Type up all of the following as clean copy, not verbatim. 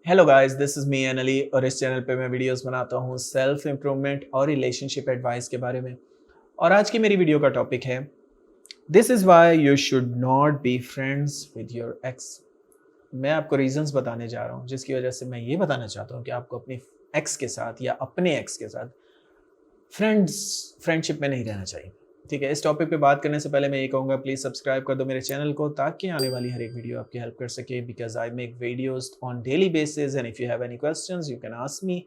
Hello guys, this is me Ali और इस channel पे मैं वीडियोस बनाता हूँ सेल्फ इम्प्रूवमेंट और रिलेशनशिप एडवाइस के बारे में। और आज की मेरी वीडियो का टॉपिक है this is why you should not be friends with your x. मैं आपको रीजंस बताने जा रहा हूँ जिसकी वजह से मैं ये बताना चाहता हूँ कि आपको अपनी एक्स के साथ या अपने एक्स के साथ फ्रेंडशिप में नहीं रहना चाहिए। ठीक है, इस टॉपिक पे बात करने से पहले मैं ये कहूँगा, प्लीज़ सब्सक्राइब कर दो मेरे चैनल को ताकि आने वाली हर एक वीडियो आपकी हेल्प कर सके, because I make videos on daily basis and if you have any questions you can ask me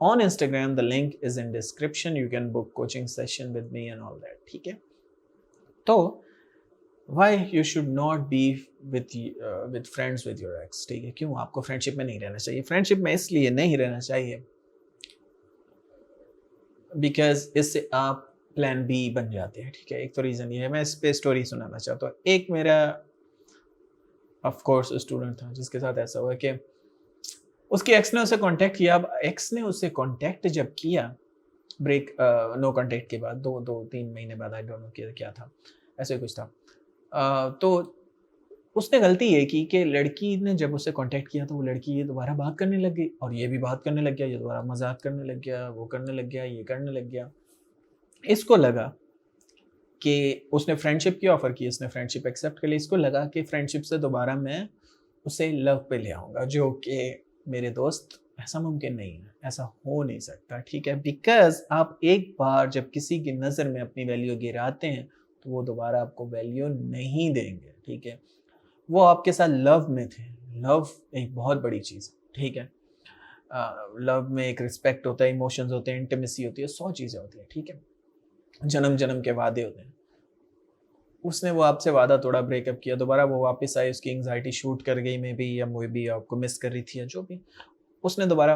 on Instagram. The link is in description, you can book coaching session with me and all that. ठीक है, तो why you should not be with friends with your x. ठीक है, क्यों आपको friendship में नहीं रहना चाहिए? फ्रेंडशिप में इसलिए नहीं रहना चाहिए बिकॉज इससे आप प्लान बी बन जाते हैं। ठीक है, एक तो रीज़न ये है। मैं इस पे स्टोरी सुनाना चाहता हूँ। एक मेरा ऑफ कोर्स स्टूडेंट था जिसके साथ ऐसा हुआ कि उसकी एक्स ने उसे कांटेक्ट किया। अब एक्स ने उसे कांटेक्ट जब किया ब्रेक नो कांटेक्ट के बाद, दो दो तीन महीने बाद, आई डोंट नो क्या था, ऐसे कुछ था। तो उसने गलती ये की कि लड़की ने जब उससे कांटेक्ट किया तो वो लड़की ये दोबारा बात करने लग गई और ये भी बात करने लग गया, ये दोबारा मजाक करने लग गया, वो करने लग गया, ये करने लग गया। इसको लगा कि उसने फ्रेंडशिप की ऑफ़र की, उसने फ्रेंडशिप एक्सेप्ट कर ली। इसको लगा कि फ्रेंडशिप से दोबारा मैं उसे लव पे ले आऊँगा, जो कि मेरे दोस्त ऐसा मुमकिन नहीं है, ऐसा हो नहीं सकता। ठीक है, बिकॉज़ आप एक बार जब किसी की नज़र में अपनी वैल्यू गिराते हैं, तो वो दोबारा आपको वैल्यू नहीं देंगे। ठीक है, वो आपके साथ लव में थे। लव एक बहुत बड़ी चीज़ है। ठीक है, लव में एक रिस्पेक्ट होता है, इमोशंस होते हैं, इंटीमेसी होती है, 100 चीज़ें होती हैं। ठीक है, जन्म-जन्म के वादे होते हैं। उसने वो आपसे वादा तोड़ा, ब्रेकअप किया, दोबारा वो वापस आई, उसकी एंग्ज़ायटी शूट कर गई मे बी, या मे बी आपको मिस कर रही थी या जो भी। उसने दोबारा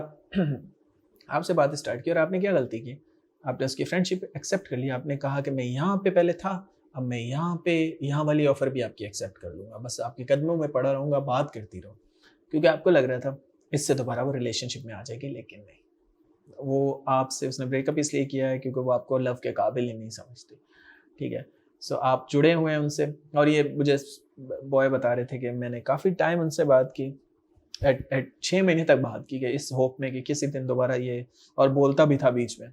आपसे बातें स्टार्ट की और आपने क्या गलती की? आपने उसकी फ्रेंडशिप एक्सेप्ट कर लिया। आपने कहा कि मैं यहाँ पे पहले था, अब मैं यहाँ पे यहाँ वाली ऑफ़र भी आपकी एक्सेप्ट कर लूँगा। बस आपके कदमों में पड़ा रहूँगा, बात करती रहूँ। क्योंकि आपको लग रहा था इससे दोबारा वो रिलेशनशिप में आ जाएगी, लेकिन नहीं। वो आपसे उसने ब्रेकअप इसलिए किया है क्योंकि वो आपको लव के काबिल ही नहीं समझती। ठीक है? सो आप जुड़े हुए हैं उनसे। और ये मुझे बॉय बता रहे थे कि मैंने काफ़ी टाइम उनसे बात की, एट एट 6 महीने तक बात की, कि इस होप में कि किसी दिन दोबारा ये, और बोलता भी था बीच में,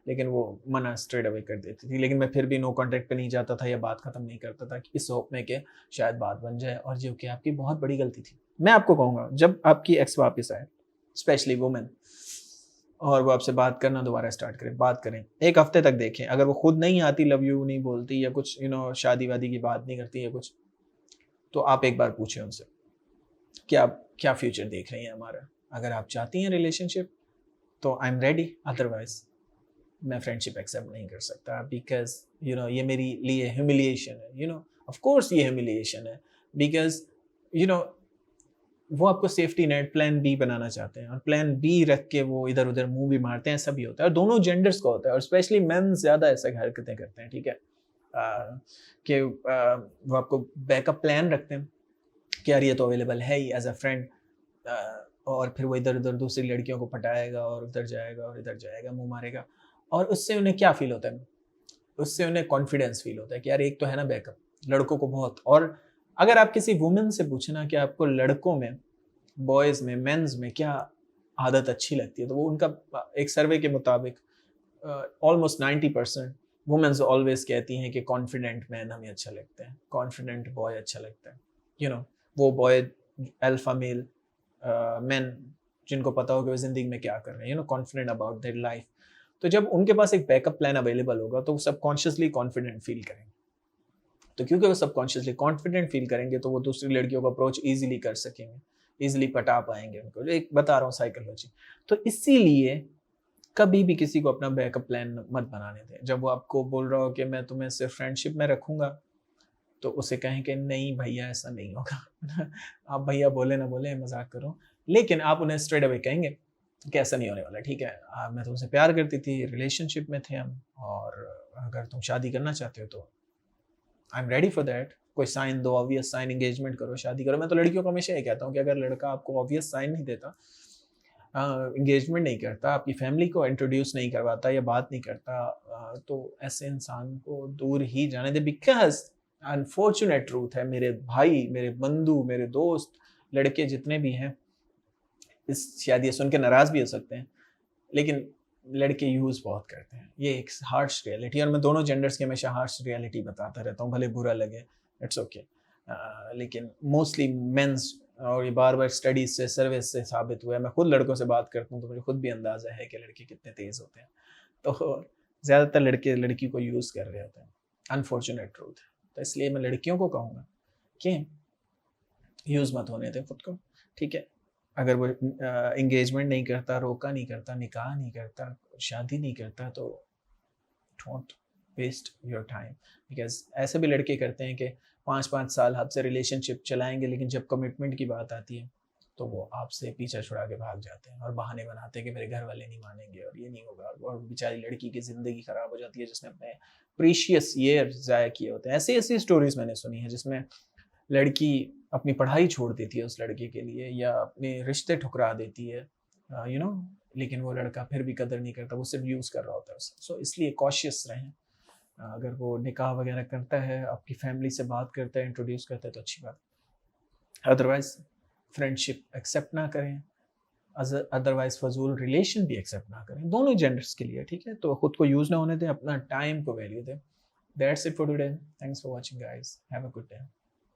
लेकिन वो मना स्ट्रेट अवे कर देती थी। लेकिन मैं फिर भी नो कॉन्टैक्ट पे नहीं जाता था या बात ख़त्म नहीं करता था, कि इस होप में कि शायद बात बन जाए, और जो कि आपकी बहुत बड़ी गलती थी। मैं आपको कहूँगा, जब आपकी एक्स वापस आए, स्पेशली वुमेन, और वो आपसे बात करना दोबारा स्टार्ट करें, बात करें। 1 हफ्ते तक देखें, अगर वो खुद नहीं आती, लव यू नहीं बोलती, या कुछ शादी-वादी की बात नहीं करती या कुछ, तो आप एक बार पूछें उनसे कि आप क्या फ्यूचर देख रही हैं हमारा? अगर आप चाहती हैं रिलेशनशिप तो आई एम रेडी, अदरवाइज़ मैं फ्रेंडशिप एक्सेप्ट नहीं कर सकता, बिकॉज़ ये मेरे लिए ह्यूमिलिएशन है। ऑफ कोर्स ये ह्यूमिलिएशन है, बिकॉज़ यू नो वो आपको सेफ्टी नेट प्लान बी बनाना चाहते हैं, और प्लान बी रख के वो इधर-उधर मुँह भी मारते हैं, ऐसा भी होता है, और दोनों जेंडर्स का होता है, और स्पेशली मेन ज़्यादा ऐसा हरकतें करते हैं। ठीक है? कि वो आपको बैकअप प्लान रखते हैं कि यार ये तो अवेलेबल है ही एज़ अ फ्रेंड, और फिर वो इधर-उधर दूसरी लड़कियों को पटाएगा और उधर जाएगा और इधर जाएगा, मुँह मारेगा, और उससे उन्हें क्या फ़ील होता है? उससे उन्हें कॉन्फिडेंस फ़ील होता है कि यार एक तो है ना बैकअप, लड़कों को बहुत। और अगर आप किसी वुमन से पूछे ना कि आपको लड़कों में, बॉयज़ में, मेन्स में क्या आदत अच्छी लगती है, तो वो उनका एक सर्वे के मुताबिक ऑलमोस्ट 90% वुमेन्स ऑलवेज़ कहती हैं कि कॉन्फिडेंट मैन हमें अच्छा लगता है, कॉन्फिडेंट बॉय अच्छा लगता है। यू नो वो बॉय, अल्फा मेल मेन, जिनको पता हो कि वो ज़िंदगी में क्या कर रहे हैं, कॉन्फिडेंट अबाउट देयर लाइफ। तो जब उनके पास एक बैकअप प्लान अवेलेबल होगा तो वो सबकॉन्शियसली कॉन्फिडेंट फील करेंगे। तो क्योंकि वो सबकॉन्शियसली कॉन्फिडेंट फील करेंगे तो वो दूसरी लड़कियों को अप्रोच ईज़िली कर सकेंगे, ईज़िली पटा पाएँगे उनको। एक बता रहा हूँ साइकोलॉजी। तो इसीलिए कभी भी किसी को अपना बैकअप प्लान मत बनाने दें। जब वो आपको बोल रहा हो कि मैं तुम्हें सिर्फ़ फ्रेंडशिप में रखूँगा, तो उसे कहें कि नहीं भैया ऐसा नहीं होगा। आप भैया बोले ना बोले, मज़ाक कर रहा हूँ। लेकिन आप उन्हें स्ट्रेट अवे कहेंगे कि ऐसा नहीं होने वाला, ठीक है? मैं तुमसे प्यार करती थी, रिलेशनशिप में थे हम, और अगर तुम शादी करना चाहते हो तो I am ready for that. कोई साइन दो, ऑब्वियस साइन, एंगेजमेंट करो, शादी करो। मैं तो लड़कियों को हमेशा ये कहता हूँ कि अगर लड़का आपको ऑब्वियस साइन नहीं देता, एंगेजमेंट नहीं करता, आपकी फैमिली को इंट्रोड्यूस नहीं करवाता या बात नहीं करता, तो ऐसे इंसान को दूर ही जाने दें। बिकॉज़ अनफॉर्चुनेट ट्रूथ है मेरे भाई, मेरे बंधु, मेरे दोस्त, लड़के जितने भी हैं, शायद ये सुन के नाराज़ भी हो सकते हैं, लेकिन लड़के यूज़ बहुत करते हैं। ये एक हार्श रियलिटी, और मैं दोनों जेंडर्स की हमेशा हार्श रियलिटी बताता रहता हूँ, भले बुरा लगे, इट्स ओके। लेकिन मोस्टली मेंस, और ये बार-बार स्टडीज़ से, सर्वेस से साबित हुआ है। मैं खुद लड़कों से बात करता हूँ, तो मुझे खुद भी अंदाज़ा है कि लड़के कितने तेज़ होते हैं। तो ज़्यादातर लड़के लड़की को यूज़ कर रहे होते हैं, अनफॉर्चुनेट ट्रूथ। तो इसलिए मैं लड़कियों को कहूँगा कि यूज़ मत होने दें खुद को, ठीक है? अगर वो एंगेजमेंट नहीं करता, रोका नहीं करता, निकाह नहीं करता, शादी नहीं करता, तो don't waste your time. Because ऐसे भी लड़के करते हैं कि 5-5 साल आपसे रिलेशनशिप चलाएँगे, लेकिन जब कमिटमेंट की बात आती है, तो वो आपसे पीछा छुड़ा के भाग जाते हैं और बहाने बनाते हैं कि मेरे घर वाले नहीं मानेंगे और ये नहीं होगा, और बेचारी लड़की की ज़िंदगी ख़राब हो जाती है, जिसने अपने प्रीशियस ईयर्स ज़ाया किए होते हैं। ऐसी-ऐसी स्टोरीज़ मैंने सुनी हैं, जिसमें लड़की अपनी पढ़ाई छोड़ देती है उस लड़के के लिए, या अपने रिश्ते ठुकरा देती है, यू नो, लेकिन वो लड़का फिर भी कदर नहीं करता, वो सिर्फ यूज़ कर रहा होता है उसे। सो इसलिए कॉशियस रहें। अगर वो निकाह वगैरह करता है, आपकी फैमिली से बात करता है, इंट्रोड्यूस करता है, तो अच्छी बात। अदरवाइज़ फ्रेंडशिप एक्सेप्ट ना करें, अदरवाइज़ फ़ज़ूल रिलेशन भी एक्सेप्ट ना करें, दोनों जेंडर्स के लिए, ठीक है? तो खुद को यूज़ ना होने दें, अपना टाइम को वैल्यू दें। That's it for today. Thanks for watching guys. Have a good day.